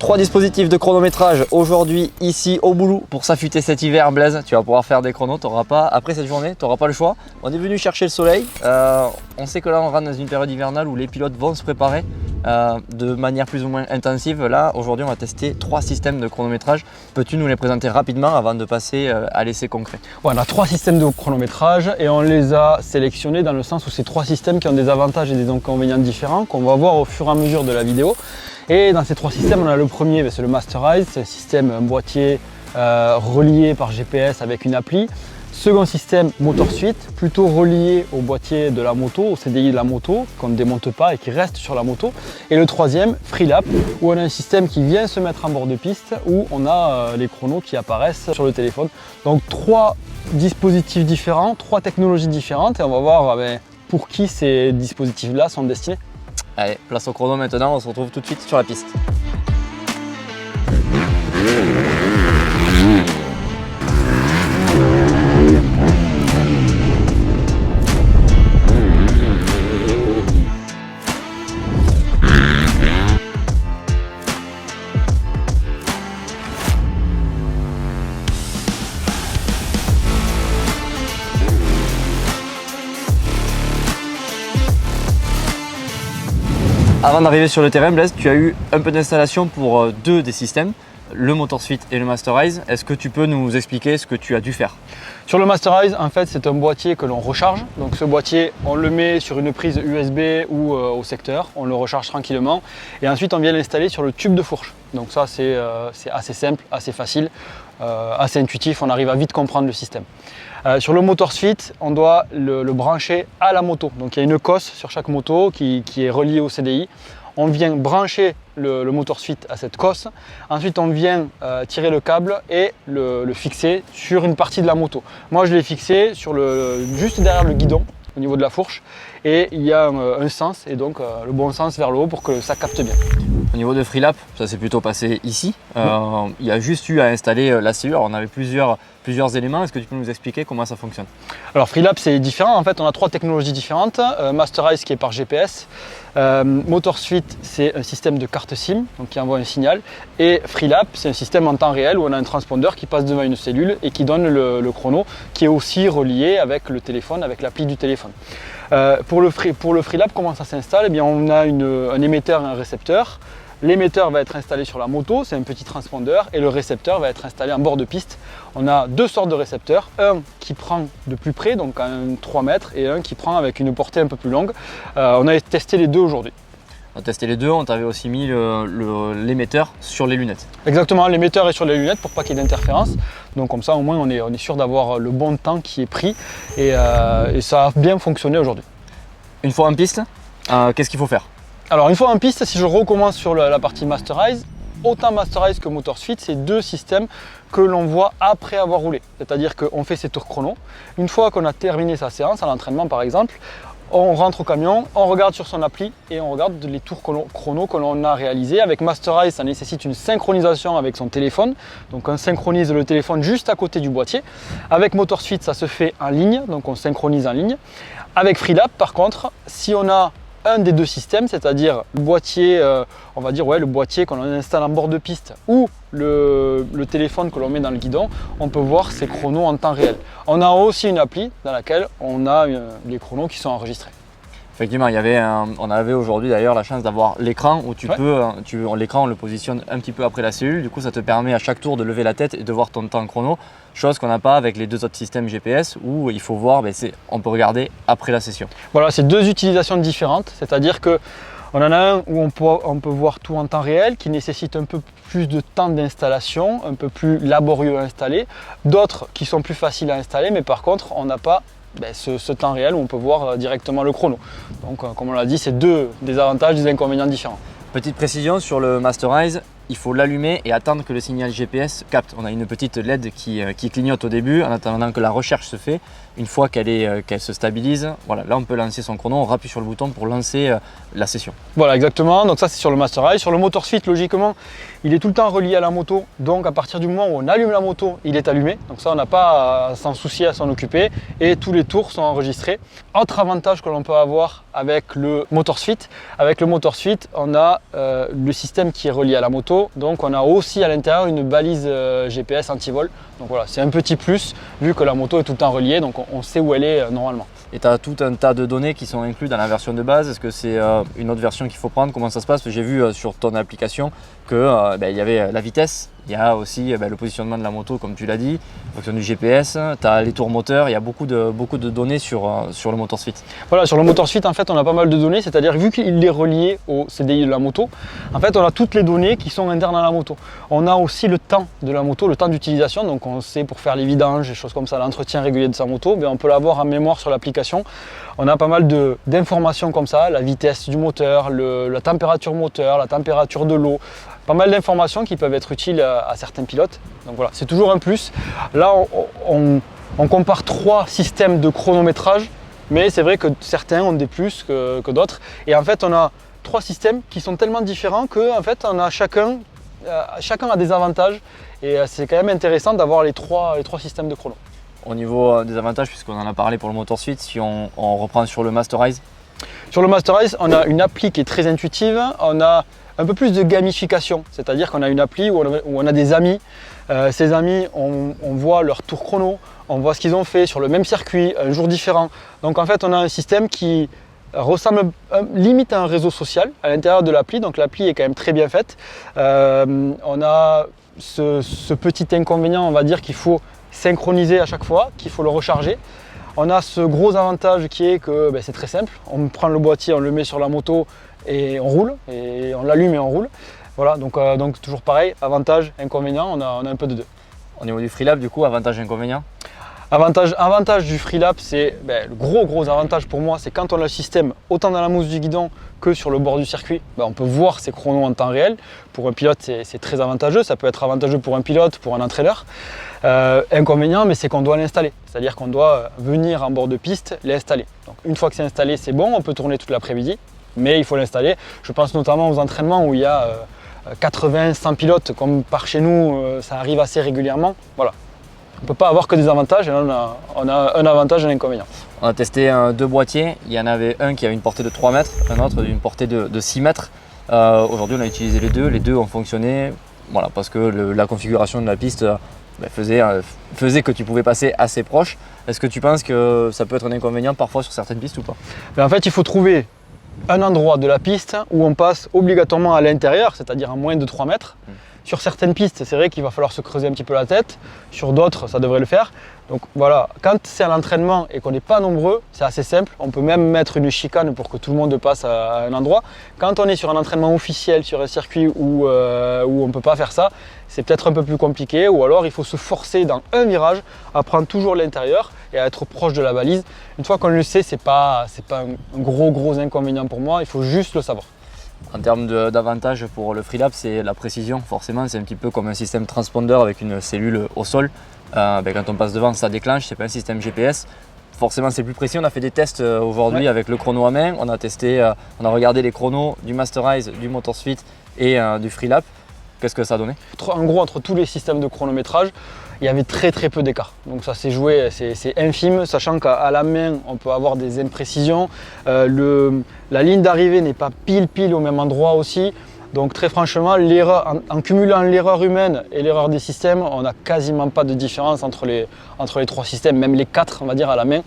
3 dispositifs de chronométrage aujourd'hui ici au boulot pour s'affûter cet hiver. Blaise, tu vas pouvoir faire des chronos, t'auras pas, après cette journée, tu n'auras pas le choix. On est venu chercher le soleil, on sait que là on rentre dans une période hivernale où les pilotes vont se préparer de manière plus ou moins intensive. Là aujourd'hui on va tester 3 systèmes de chronométrage. Peux-tu nous les présenter rapidement avant de passer à l'essai concret? Ouais, on a 3 systèmes de chronométrage et on les a sélectionnés dans le sens où c'est 3 systèmes qui ont des avantages et des inconvénients différents qu'on va voir au fur et à mesure de la vidéo. Et dans ces 3 systèmes, on a le premier, c'est le Masterize, c'est un système, un boîtier relié par GPS avec une appli. Second système, MotorSuite, plutôt relié au boîtier de la moto, au CDI de la moto, qu'on ne démonte pas et qui reste sur la moto. Et le troisième, Freelap, où on a un système qui vient se mettre en bord de piste, où on a les chronos qui apparaissent sur le téléphone. Donc 3 dispositifs différents, 3 technologies différentes, et on va voir pour qui ces dispositifs-là sont destinés. Allez, place au chrono maintenant, on se retrouve tout de suite sur la piste. Avant d'arriver sur le terrain, Blaise, tu as eu un peu d'installation pour 2 des systèmes, le MotorSuite et le Masterize. Est-ce que tu peux nous expliquer ce que tu as dû faire? Sur le Masterize, en fait, c'est un boîtier que l'on recharge. Donc ce boîtier, on le met sur une prise USB ou au secteur, on le recharge tranquillement. Et ensuite, on vient l'installer sur le tube de fourche. Donc ça, c'est assez simple, assez facile, assez intuitif. On arrive à vite comprendre le système. Sur le MotorSuite, on doit le brancher à la moto. Donc il y a une cosse sur chaque moto qui est reliée au CDI. On vient brancher le MotorSuite à cette cosse. Ensuite, on vient tirer le câble et le fixer sur une partie de la moto. Moi, je l'ai fixé juste derrière le guidon, au niveau de la fourche. Et il y a un sens, et donc le bon sens vers le haut pour que ça capte bien. Au niveau de Freelap, ça s'est plutôt passé ici. Il y a juste eu à installer la cellule. On avait plusieurs éléments. Est-ce que tu peux nous expliquer comment ça fonctionne? Alors Freelap, c'est différent. En fait, on a 3 technologies différentes. Masterize qui est par GPS. MotorSuite, c'est un système de carte SIM, donc qui envoie un signal. Et Freelap, c'est un système en temps réel où on a un transpondeur qui passe devant une cellule et qui donne le chrono, qui est aussi relié avec le téléphone, avec l'appli du téléphone. Pour le Freelap, comment ça s'installe? Eh bien, on a un émetteur et un récepteur. L'émetteur va être installé sur la moto, c'est un petit transpondeur, et le récepteur va être installé en bord de piste. On a 2 sortes de récepteurs, un qui prend de plus près, donc à 3 mètres, et un qui prend avec une portée un peu plus longue. On a testé les deux aujourd'hui. On a testé les deux, on t'avait aussi mis l'émetteur sur les lunettes. Exactement, l'émetteur est sur les lunettes pour pas qu'il y ait d'interférence. Donc comme ça, au moins, on est sûr d'avoir le bon temps qui est pris, et ça a bien fonctionné aujourd'hui. Une fois en piste, qu'est-ce qu'il faut faire? Alors une fois en piste, si je recommence sur la partie Masterize, autant Masterize que MotorSuite, c'est 2 systèmes que l'on voit après avoir roulé. C'est-à-dire qu'on fait ses tours chrono. Une fois qu'on a terminé sa séance, à l'entraînement par exemple, on rentre au camion, on regarde sur son appli et on regarde les tours chrono que l'on a réalisés. Avec Masterize, ça nécessite une synchronisation avec son téléphone. Donc on synchronise le téléphone juste à côté du boîtier. Avec MotorSuite, ça se fait en ligne, donc on synchronise en ligne. Avec Freelap, par contre, si on a un des 2 systèmes, c'est-à-dire le boîtier, on va dire le boîtier qu'on installe en bord de piste ou le téléphone que l'on met dans le guidon, on peut voir ses chronos en temps réel. On a aussi une appli dans laquelle on a les chronos qui sont enregistrés. Effectivement, on avait aujourd'hui d'ailleurs la chance d'avoir l'écran où l'écran on le positionne un petit peu après la cellule, du coup ça te permet à chaque tour de lever la tête et de voir ton temps chrono, chose qu'on n'a pas avec les 2 autres systèmes GPS où il faut voir, on peut regarder après la session. Voilà, c'est 2 utilisations différentes, c'est-à-dire que on en a un où on peut voir tout en temps réel, qui nécessite un peu plus de temps d'installation, un peu plus laborieux à installer, d'autres qui sont plus faciles à installer, mais par contre on n'a pas ce temps réel où on peut voir directement le chrono. Donc comme on l'a dit, c'est 2 des avantages, des inconvénients différents. Petite précision sur le Masterize, il faut l'allumer et attendre que le signal GPS capte. On a une petite LED qui clignote au début en attendant que la recherche se fait. Une fois qu'elle se stabilise, voilà, là on peut lancer son chrono, on appuie sur le bouton pour lancer la session. Voilà, exactement, donc ça c'est sur le Masterize. Sur le MotorSuite, logiquement, il est tout le temps relié à la moto, donc à partir du moment où on allume la moto, il est allumé. Donc ça, on n'a pas à s'en soucier, à s'en occuper, et tous les tours sont enregistrés. Autre avantage que l'on peut avoir avec le MotorSuite, on a le système qui est relié à la moto, moto, donc on a aussi à l'intérieur une balise GPS anti-vol. Donc voilà, c'est un petit plus vu que la moto est tout le temps reliée, donc on sait où elle est normalement. Et tu as tout un tas de données qui sont inclus dans la version de base. Est-ce que c'est une autre version qu'il faut prendre? Comment ça se passe? J'ai vu sur ton application que il y avait la vitesse, il y a aussi le positionnement de la moto comme tu l'as dit, en fonction du GPS, tu as les tours moteurs, il y a beaucoup de données sur le MotorSuite. Voilà, sur le MotorSuite en fait on a pas mal de données, c'est-à-dire vu qu'il est relié au CDI de la moto, en fait on a toutes les données qui sont internes à la moto. On a aussi le temps de la moto, le temps d'utilisation, donc on sait pour faire les vidanges, des choses comme ça, l'entretien régulier de sa moto, on peut l'avoir en mémoire sur l'application. On a pas mal d'informations comme ça, la vitesse du moteur, la température moteur, la température de l'eau, pas mal d'informations qui peuvent être utiles à certains pilotes. Donc voilà, c'est toujours un plus. Là, on compare 3 systèmes de chronométrage, mais c'est vrai que certains ont des plus que d'autres. Et en fait, on a 3 systèmes qui sont tellement différents que en fait, on a chacun a des avantages. Et c'est quand même intéressant d'avoir les trois systèmes de chrono. Au niveau des avantages, puisqu'on en a parlé pour le MotorSuite, si on reprend sur le Masterize. Sur le Masterize, on a une appli qui est très intuitive, on a un peu plus de gamification, c'est-à-dire qu'on a une appli où on a des amis. Ces amis, on voit leur tour chrono, on voit ce qu'ils ont fait sur le même circuit, un jour différent. Donc en fait, on a un système qui ressemble limite à un réseau social à l'intérieur de l'appli, donc l'appli est quand même très bien faite. On a ce petit inconvénient, on va dire, qu'il faut synchroniser à chaque fois, qu'il faut le recharger. On a ce gros avantage qui est que c'est très simple, on prend le boîtier, on le met sur la moto et on roule, et on l'allume et on roule. Voilà, donc toujours pareil, avantage, inconvénient, on a un peu de deux. Au niveau du Freelap, du coup, avantage, inconvénient? Avantage du Freelap, c'est le gros avantage pour moi, c'est quand on a le système autant dans la mousse du guidon que sur le bord du circuit, on peut voir ses chronos en temps réel. Pour un pilote, c'est très avantageux, ça peut être avantageux pour un pilote, pour un entraîneur. Inconvénient, mais c'est qu'on doit l'installer, c'est-à-dire qu'on doit venir en bord de piste, l'installer. Donc une fois que c'est installé, c'est bon, on peut tourner toute l'après-midi, mais il faut l'installer. Je pense notamment aux entraînements où il y a 80-100 pilotes, comme par chez nous, ça arrive assez régulièrement. Voilà. On ne peut pas avoir que des avantages, et là on a un avantage et un inconvénient. On a testé 2 boîtiers, il y en avait un qui avait une portée de 3 mètres, un autre d'une portée de 6 mètres. Aujourd'hui on a utilisé les deux ont fonctionné, voilà, parce que la configuration de la piste faisait que tu pouvais passer assez proche. Est-ce que tu penses que ça peut être un inconvénient parfois sur certaines pistes ou pas? En fait il faut trouver un endroit de la piste où on passe obligatoirement à l'intérieur, c'est-à-dire à moins de 3 mètres. Sur certaines pistes, c'est vrai qu'il va falloir se creuser un petit peu la tête. Sur d'autres, ça devrait le faire. Donc voilà, quand c'est à l'entraînement et qu'on n'est pas nombreux, c'est assez simple. On peut même mettre une chicane pour que tout le monde passe à un endroit. Quand on est sur un entraînement officiel, sur un circuit où on ne peut pas faire ça, c'est peut-être un peu plus compliqué. Ou alors il faut se forcer dans un virage à prendre toujours l'intérieur et à être proche de la balise. Une fois qu'on le sait, c'est pas un gros inconvénient pour moi. Il faut juste le savoir. En termes d'avantages pour le Freelap, c'est la précision. Forcément, c'est un petit peu comme un système transponder avec une cellule au sol. Quand on passe devant, ça déclenche. C'est pas un système GPS. Forcément, c'est plus précis. On a fait des tests aujourd'hui avec le chrono à main. On a regardé les chronos du Masterize, du MotorSuite et du Freelap. Qu'est-ce que ça a donné? En gros, entre tous les systèmes de chronométrage, il y avait très peu d'écart. Donc ça s'est joué, c'est infime, sachant qu'à la main, on peut avoir des imprécisions. La ligne d'arrivée n'est pas pile au même endroit aussi. Donc très franchement, en cumulant l'erreur humaine et l'erreur des systèmes, on n'a quasiment pas de différence entre les 3 systèmes, même les 4 on va dire à la main.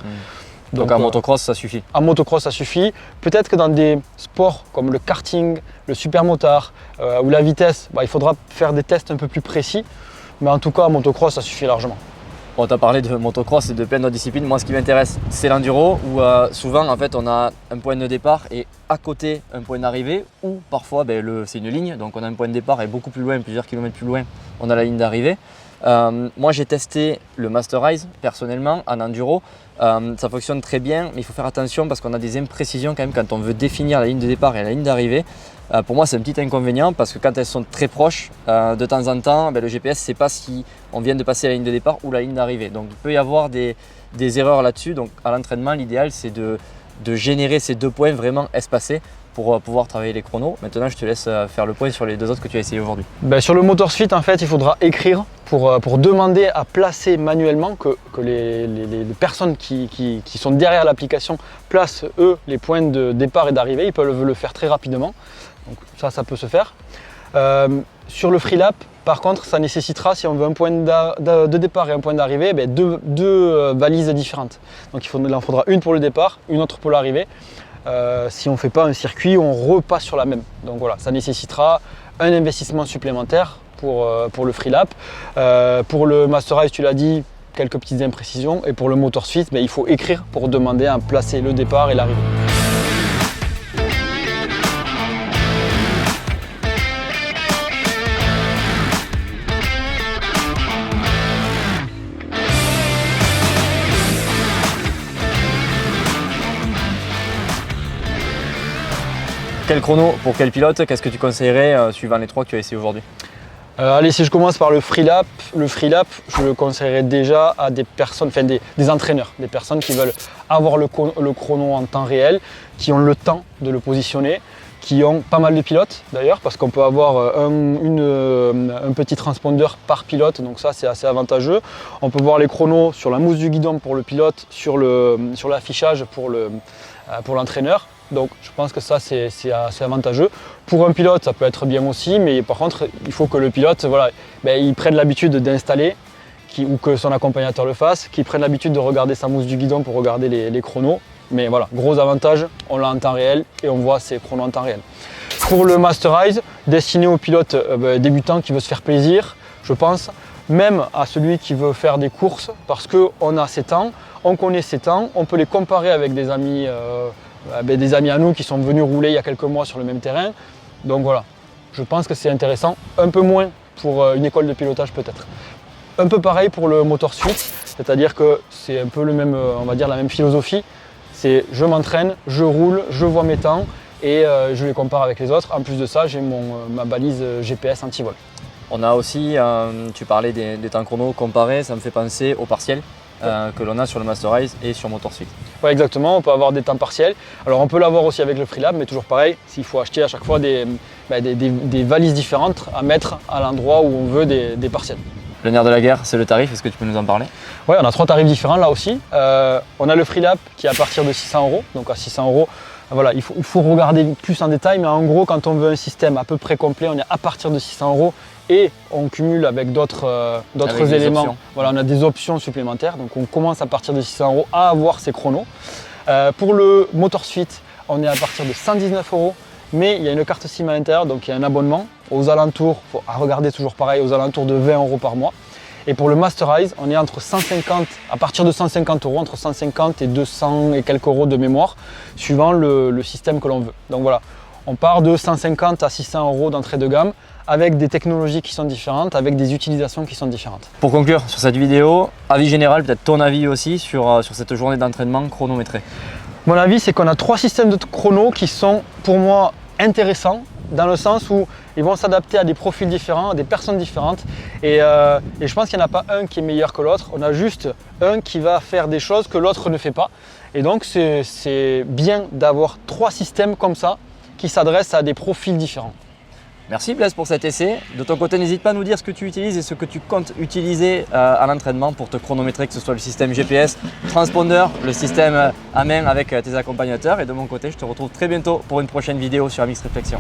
Donc en motocross, ça suffit? En motocross, ça suffit. Peut-être que dans des sports comme le karting, le supermotard ou la vitesse, il faudra faire des tests un peu plus précis. Mais en tout cas, en motocross, ça suffit largement. On t'a parlé de motocross et de plein d'autres disciplines. Moi, ce qui m'intéresse, c'est l'enduro, où souvent, en fait, on a un point de départ et à côté, un point d'arrivée, ou parfois, c'est une ligne. Donc, on a un point de départ et beaucoup plus loin, plusieurs kilomètres plus loin, on a la ligne d'arrivée. Moi, j'ai testé le Masterize, personnellement, en enduro. Ça fonctionne très bien, mais il faut faire attention parce qu'on a des imprécisions quand même quand on veut définir la ligne de départ et la ligne d'arrivée. Pour moi, c'est un petit inconvénient parce que quand elles sont très proches, de temps en temps, le GPS ne sait pas si on vient de passer la ligne de départ ou la ligne d'arrivée. Donc, il peut y avoir des erreurs là-dessus. Donc, à l'entraînement, l'idéal, c'est de générer ces 2 points vraiment espacés pour pouvoir travailler les chronos. Maintenant, je te laisse faire le point sur les 2 autres que tu as essayé aujourd'hui. Sur le MotorSuite, en fait, il faudra écrire pour demander à placer manuellement que les personnes qui sont derrière l'application placent, eux, les points de départ et d'arrivée. Ils peuvent le faire très rapidement. Donc ça peut se faire. Sur le Freelap, par contre, ça nécessitera, si on veut un point de départ et un point d'arrivée, deux balises différentes. Donc il en faudra une pour le départ, une autre pour l'arrivée. Si on ne fait pas un circuit, on repasse sur la même. Donc voilà, ça nécessitera un investissement supplémentaire pour le Freelap. Pour le Masterize, tu l'as dit, quelques petites imprécisions. Et pour le MotorSuite, il faut écrire pour demander à placer le départ et l'arrivée. Quel chrono pour quel pilote? Qu'est-ce que tu conseillerais suivant les trois que tu as essayé aujourd'hui? Allez, si je commence par le Freelap, je le conseillerais déjà à des personnes, des entraîneurs, des personnes qui veulent avoir le chrono en temps réel, qui ont le temps de le positionner, qui ont pas mal de pilotes d'ailleurs, parce qu'on peut avoir un petit transpondeur par pilote, donc ça c'est assez avantageux. On peut voir les chronos sur la mousse du guidon pour le pilote, sur l'affichage pour l'entraîneur. Donc je pense que ça c'est assez avantageux. Pour un pilote ça peut être bien aussi, mais par contre il faut que le pilote il prenne l'habitude d'installer, ou que son accompagnateur le fasse, qu'il prenne l'habitude de regarder sa mousse du guidon pour regarder les chronos. Mais voilà, gros avantage, on l'a en temps réel et on voit ses chronos en temps réel. Pour le Masterize, destiné au pilote débutant qui veut se faire plaisir, je pense, même à celui qui veut faire des courses, parce qu'on a ses temps, on connaît ses temps, on peut les comparer avec des amis à nous qui sont venus rouler il y a quelques mois sur le même terrain. Donc voilà, je pense que c'est intéressant, un peu moins pour une école de pilotage peut-être. Un peu pareil pour le MotorSuite, c'est-à-dire que c'est un peu la même philosophie. C'est je m'entraîne, je roule, je vois mes temps et je les compare avec les autres. En plus de ça, j'ai ma balise GPS anti-vol. On a aussi, tu parlais des temps chrono comparés, ça me fait penser aux partiels que l'on a sur le Masterize et sur MotorSuite. Oui, exactement, on peut avoir des temps partiels. Alors on peut l'avoir aussi avec le Freelap, mais toujours pareil, s'il faut acheter à chaque fois des valises différentes à mettre à l'endroit où on veut des partiels. Le nerf de la guerre, c'est le tarif, est-ce que tu peux nous en parler? Oui, on a 3 tarifs différents là aussi. On a le Freelap qui est à partir de 600 €. Donc à 600 €, voilà, il faut regarder plus en détail, mais en gros, quand on veut un système à peu près complet, on est à partir de 600 € et on cumule avec d'autres éléments. Voilà, on a des options supplémentaires, donc on commence à partir de 600 € à avoir ces chronos. Pour le MotorSuite, on est à partir de 119 €. Mais il y a une carte SIM à l'intérieur, donc il y a un abonnement aux alentours, à regarder toujours pareil, aux alentours de 20 € par mois. Et pour le Masterize, on est à partir de 150 €, entre 150 et 200 et quelques euros de mémoire, suivant le système que l'on veut. Donc voilà, on part de 150 à 600 € d'entrée de gamme, avec des technologies qui sont différentes, avec des utilisations qui sont différentes. Pour conclure sur cette vidéo, avis général, peut-être ton avis aussi sur cette journée d'entraînement chronométrée. Mon avis, c'est qu'on a 3 systèmes de chrono qui sont pour moi intéressants, dans le sens où ils vont s'adapter à des profils différents, à des personnes différentes. Et je pense qu'il n'y en a pas un qui est meilleur que l'autre. On a juste un qui va faire des choses que l'autre ne fait pas. Et donc c'est bien d'avoir 3 systèmes comme ça qui s'adressent à des profils différents. Merci Blaise pour cet essai. De ton côté, n'hésite pas à nous dire ce que tu utilises et ce que tu comptes utiliser à l'entraînement pour te chronométrer, que ce soit le système GPS, transpondeur, le système à main avec tes accompagnateurs. Et de mon côté, je te retrouve très bientôt pour une prochaine vidéo sur Amix Réflexion.